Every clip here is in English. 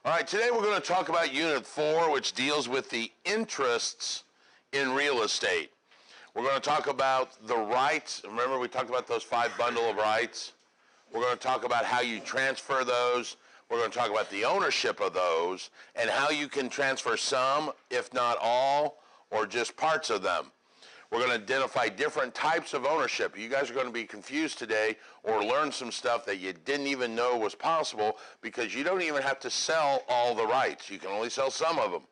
All right, today we're going to talk about Unit 4, which deals with the interests in real estate. We're going to talk about the rights. Remember, we talked about those 5 bundle of rights. We're going to talk about how you transfer those. We're going to talk about the ownership of those and how you can transfer some, if not all, or just parts of them. We're going to identify different types of ownership. You guys are going to be confused today or learn some stuff that you didn't even know was possible because you don't even have to sell all the rights. You can only sell some of them.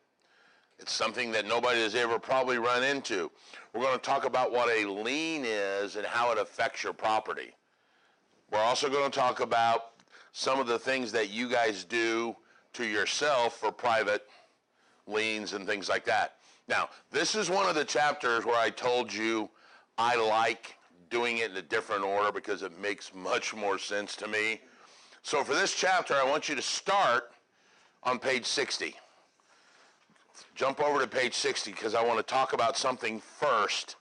It's something that nobody has ever probably run into. We're going to talk about what a lien is and how it affects your property. We're also going to talk about some of the things that you guys do to yourself for private liens and things like that. Now, this is one of the chapters where I told you I like doing it in a different order because it makes much more sense to me. So for this chapter, I want you to start on page 60. Jump over to page 60 because I want to talk about something first.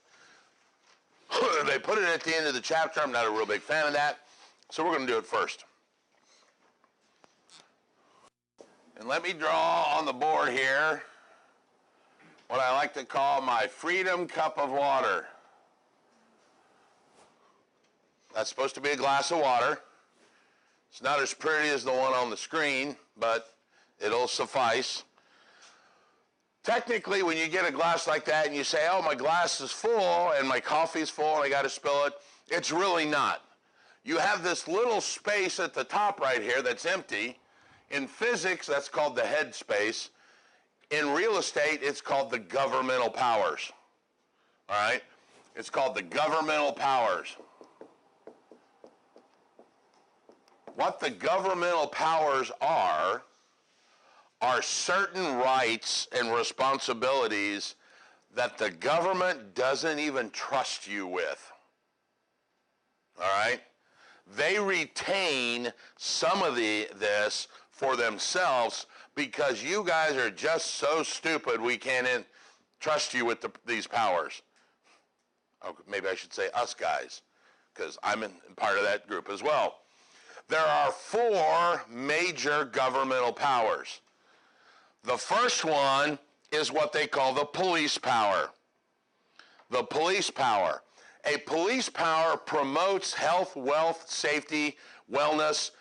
They put it at the end of the chapter. I'm not a real big fan of that, so we're going to do it first. And let me draw on the board here what I like to call my freedom cup of water. That's supposed to be a glass of water. It's not as pretty as the one on the screen, but it'll suffice. Technically, when you get a glass like that and you say, oh, my glass is full and my coffee's full and I got to spill it, it's really not. You have this little space at the top right here that's empty. In physics, that's called the head space. In real estate, it's called the governmental powers. All right? It's called the governmental powers. What the governmental powers are certain rights and responsibilities that the government doesn't even trust you with. All right? They retain some of this for themselves because you guys are just so stupid we can't trust you with these powers. Oh, maybe I should say us guys, because I'm in part of that group as well. There are 4 major governmental powers. The first one is what they call the police power. The police power. A police power promotes health, wealth, safety, wellness,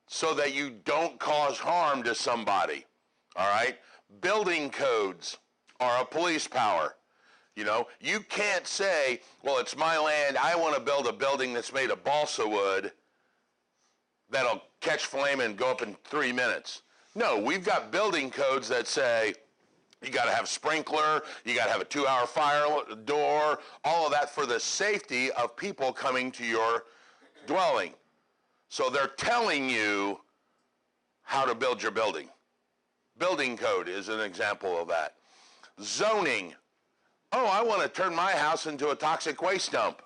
so that you don't cause harm to somebody, all right? Building codes are a police power. You know, you can't say, well, it's my land, I want to build a building that's made of balsa wood that'll catch flame and go up in 3 minutes. No, we've got building codes that say you got to have sprinkler, you got to have a 2-hour fire door, all of that for the safety of people coming to your dwelling. So they're telling you how to build your building. Building code is an example of that. Zoning. Oh, I want to turn my house into a toxic waste dump.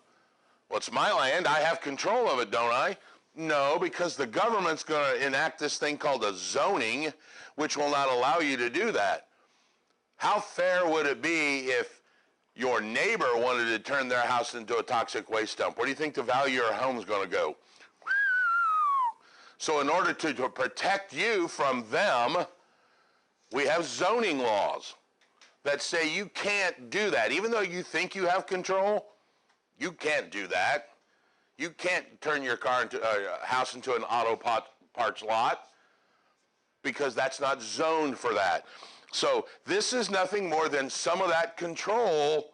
Well, it's my land. I have control of it, don't I? No, because the government's going to enact this thing called a zoning, which will not allow you to do that. How fair would it be if your neighbor wanted to turn their house into a toxic waste dump? Where do you think the value of your home is going to go? So in order to protect you from them, we have zoning laws that say you can't do that. Even though you think you have control, you can't do that. You can't turn your house into an auto parts lot because that's not zoned for that. So this is nothing more than some of that control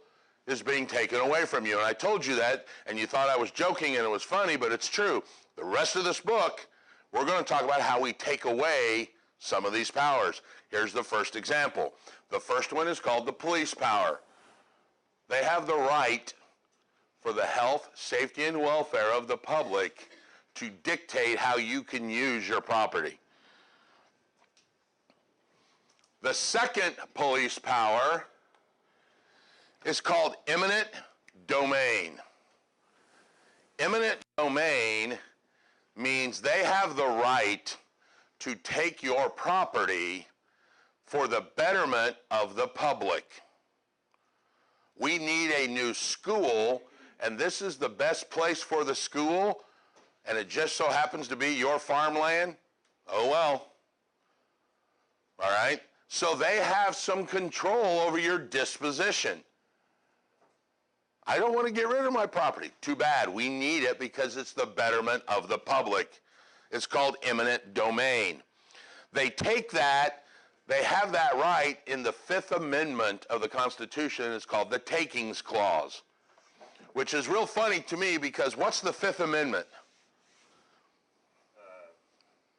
is being taken away from you. And I told you that, and you thought I was joking and it was funny, but it's true. The rest of this book, we're going to talk about how we take away some of these powers. Here's the first example. The first one is called the police power. They have the right for the health, safety, and welfare of the public to dictate how you can use your property. The second police power is called eminent domain. Eminent domain means they have the right to take your property for the betterment of the public. We need a new school, and this is the best place for the school, and it just so happens to be your farmland. Oh well. So they have some control over your disposition. I don't want to get rid of my property. Too bad. We need it because it's the betterment of the public. It's called eminent domain. They take that, they have that right in the Fifth Amendment of the Constitution. It's called the Takings Clause, which is real funny to me because what's the Fifth Amendment?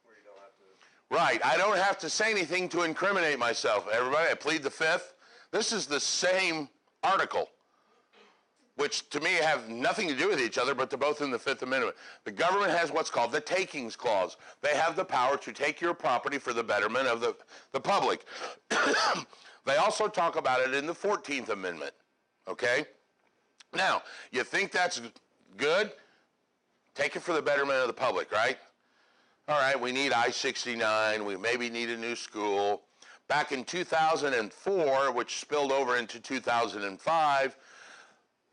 Where you don't have to... Right. I don't have to say anything to incriminate myself. Everybody, I plead the Fifth. This is the same article, which to me have nothing to do with each other, but they're both in the Fifth Amendment. The government has what's called the Takings Clause. They have the power to take your property for the betterment of the public. They also talk about it in the 14th Amendment, okay? Now, you think that's good? Take it for the betterment of the public, right? All right, we need I-69. We maybe need a new school. Back in 2004, which spilled over into 2005,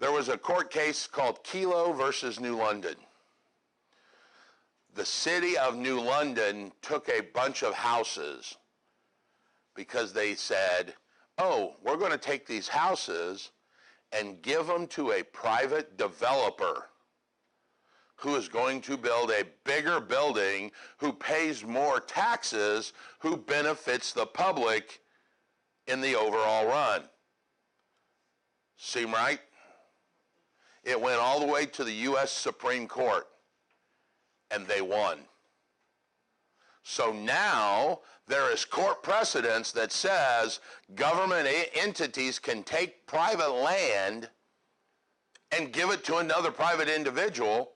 there was a court case called Kelo versus New London. The city of New London took a bunch of houses because they said, oh, we're going to take these houses and give them to a private developer who is going to build a bigger building, who pays more taxes, who benefits the public in the overall run. Seem right? It went all the way to the U.S. Supreme Court, and they won. So now there is court precedence that says government entities can take private land and give it to another private individual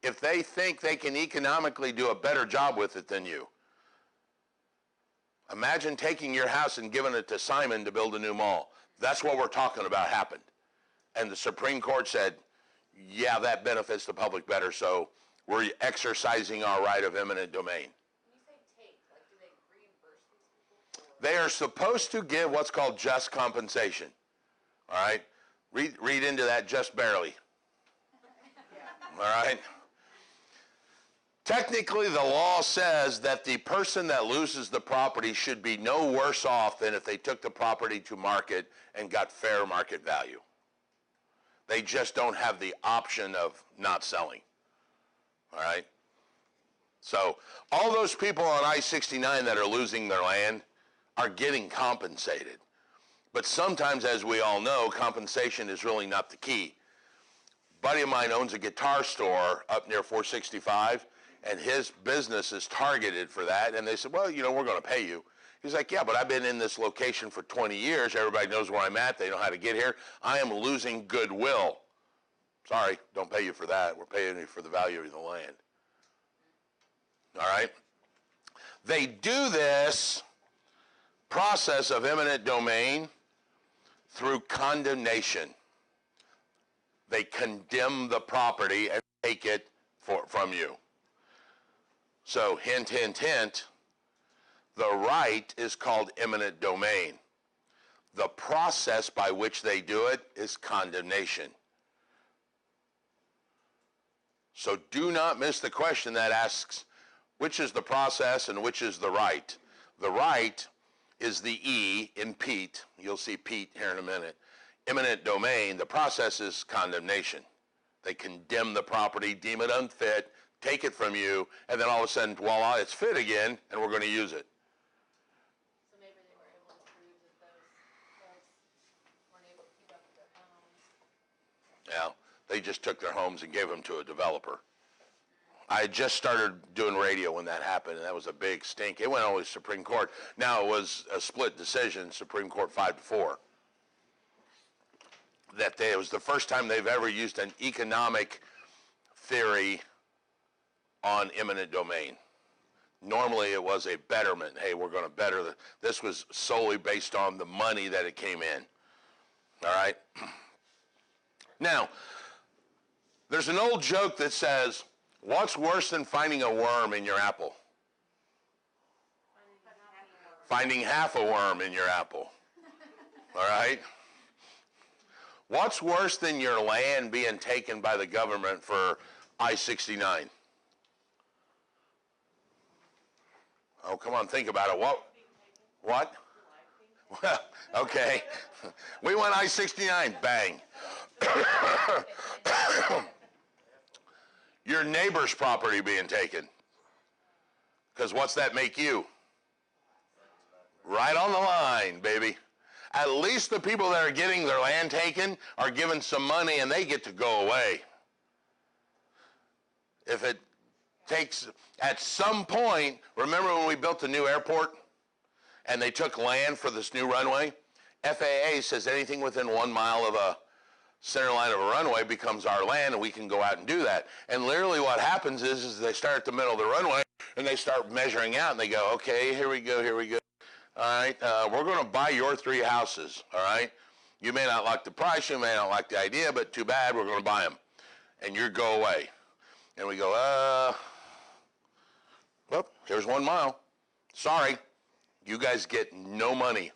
if they think they can economically do a better job with it than you. Imagine taking your house and giving it to Simon to build a new mall. That's what we're talking about happened. And the Supreme Court said, yeah, that benefits the public better, so we're exercising our right of eminent domain. When you say take, like, do they reimburse these people? They are supposed to give what's called just compensation. All right? Read into that just barely. All right? Technically, the law says that the person that loses the property should be no worse off than if they took the property to market and got fair market value. They just don't have the option of not selling. All right? So all those people on I-69 that are losing their land are getting compensated. But sometimes, as we all know, compensation is really not the key. A buddy of mine owns a guitar store up near 465, and his business is targeted for that. And they said, well, you know, we're going to pay you. He's like, yeah, but I've been in this location for 20 years. Everybody knows where I'm at. They know how to get here. I am losing goodwill. Sorry, don't pay you for that. We're paying you for the value of the land. All right? They do this process of eminent domain through condemnation. They condemn the property and take it from you. So, hint, hint, hint, the right is called eminent domain. The process by which they do it is condemnation. So do not miss the question that asks, which is the process and which is the right? The right is the E in Pete. You'll see Pete here in a minute. Eminent domain, the process is condemnation. They condemn the property, deem it unfit, take it from you, and then all of a sudden, voila, it's fit again, and we're going to use it. So maybe they were able to prove that those folks weren't able to keep up with their homes. Yeah, they just took their homes and gave them to a developer. I had just started doing radio when that happened, and that was a big stink. It went all the way to Supreme Court. Now it was a split decision, Supreme Court 5-4. It was the first time they've ever used an economic theory on eminent domain. Normally it was a betterment. Hey, we're going to better this was solely based on the money that it came in. All right? Now, there's an old joke that says, what's worse than finding a worm in your apple? Finding half a worm in your apple. All right? What's worse than your land being taken by the government for I-69? Oh, come on, think about it. What? Well, okay. We went I-69, bang. Your neighbor's property being taken. Because what's that make you? Right on the line, baby. At least the people that are getting their land taken are given some money and they get to go away. If it takes, at some point, remember when we built the new airport and they took land for this new runway? FAA says anything within 1 mile of a center line of a runway becomes our land and we can go out and do that. And literally what happens is they start at the middle of the runway and they start measuring out and they go, okay, here we go. All right, we're going to buy your 3 houses, all right? You may not like the price, you may not like the idea, but too bad, we're going to buy them. And you go away. And we go, well, here's 1 mile. Sorry, you guys get no money.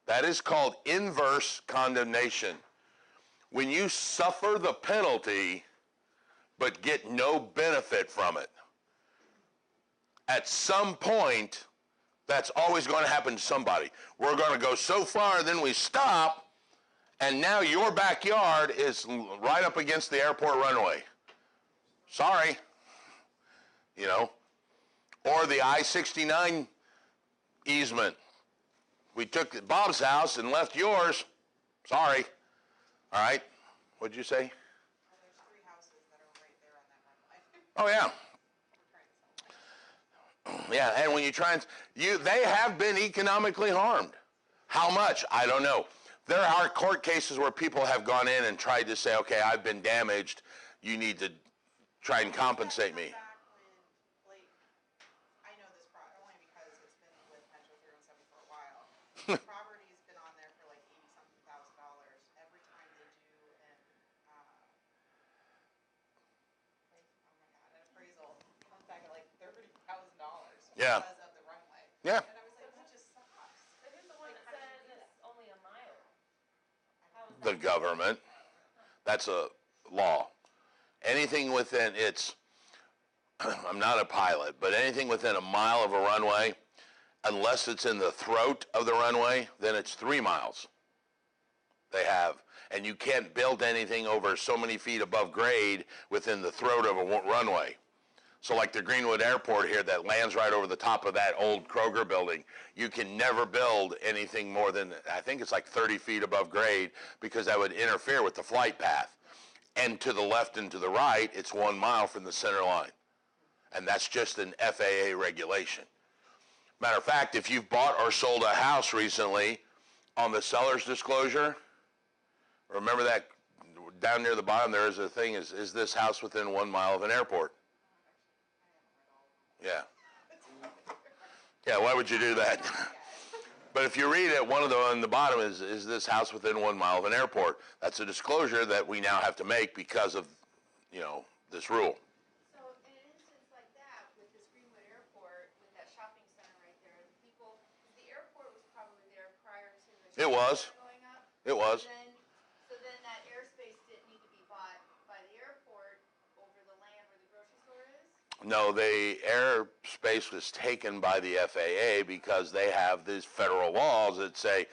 That is called inverse condemnation. When you suffer the penalty, but get no benefit from it. At some point, that's always going to happen to somebody. We're going to go so far, then we stop, and now your backyard is right up against the airport runway. Sorry. You know. Or the I-69 easement. We took Bob's house and left yours. Sorry. All right. What'd you say? There's 3 houses that are right there on that runway. Oh, yeah. Yeah, and when you try and, they have been economically harmed. How much? I don't know. There are court cases where people have gone in and tried to say, okay, I've been damaged. You need to try and compensate me. Back when, like, I know this only because it's been with Metro 317 for a while. The property's been on there for like $80-something thousand. Every time they do an appraisal, it comes back at like $30,000 Yeah. because of the runway. Yeah. And I was like, that just sucks. But who's the one that says it's only a mile? How is The that? government. That's a law. Anything within, I'm not a pilot, but anything within a mile of a runway, unless it's in the throat of the runway, then it's 3 miles. They have. And you can't build anything over so many feet above grade within the throat of a runway. So like the Greenwood Airport here that lands right over the top of that old Kroger building, you can never build anything more than, I think it's like 30 feet above grade, because that would interfere with the flight path. And to the left and to the right, it's 1 mile from the center line. And that's just an FAA regulation. Matter of fact, if you've bought or sold a house recently, on the seller's disclosure, remember that down near the bottom there is a thing, is this house within 1 mile of an airport? Yeah. Yeah, why would you do that? But if you read it, one of the on the bottom is this house within 1 mile of an airport? That's a disclosure that we now have to make because of, this rule. So in an instance like that, with this Greenwood Airport, with that shopping center right there, the airport was probably there prior to the It was. shopping center going up. It was. So then that airspace didn't need to be bought by the airport over the land where the grocery store is? No, the airspace was taken by the FAA because they have these federal laws that say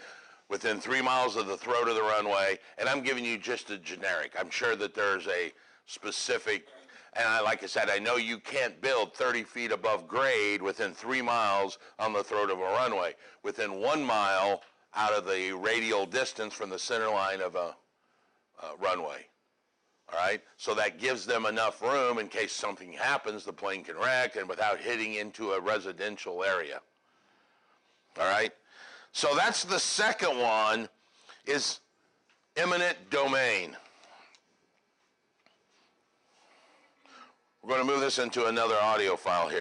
within 3 miles of the throat of the runway, and I'm giving you just a generic. I'm sure that there's a specific, and like I said, I know you can't build 30 feet above grade within 3 miles on the throat of a runway. Within 1 mile out of the radial distance from the center line of a runway. All right, so that gives them enough room in case something happens, the plane can wreck, and without hitting into a residential area. All right, so that's the second one, is eminent domain. We're going to move this into another audio file here.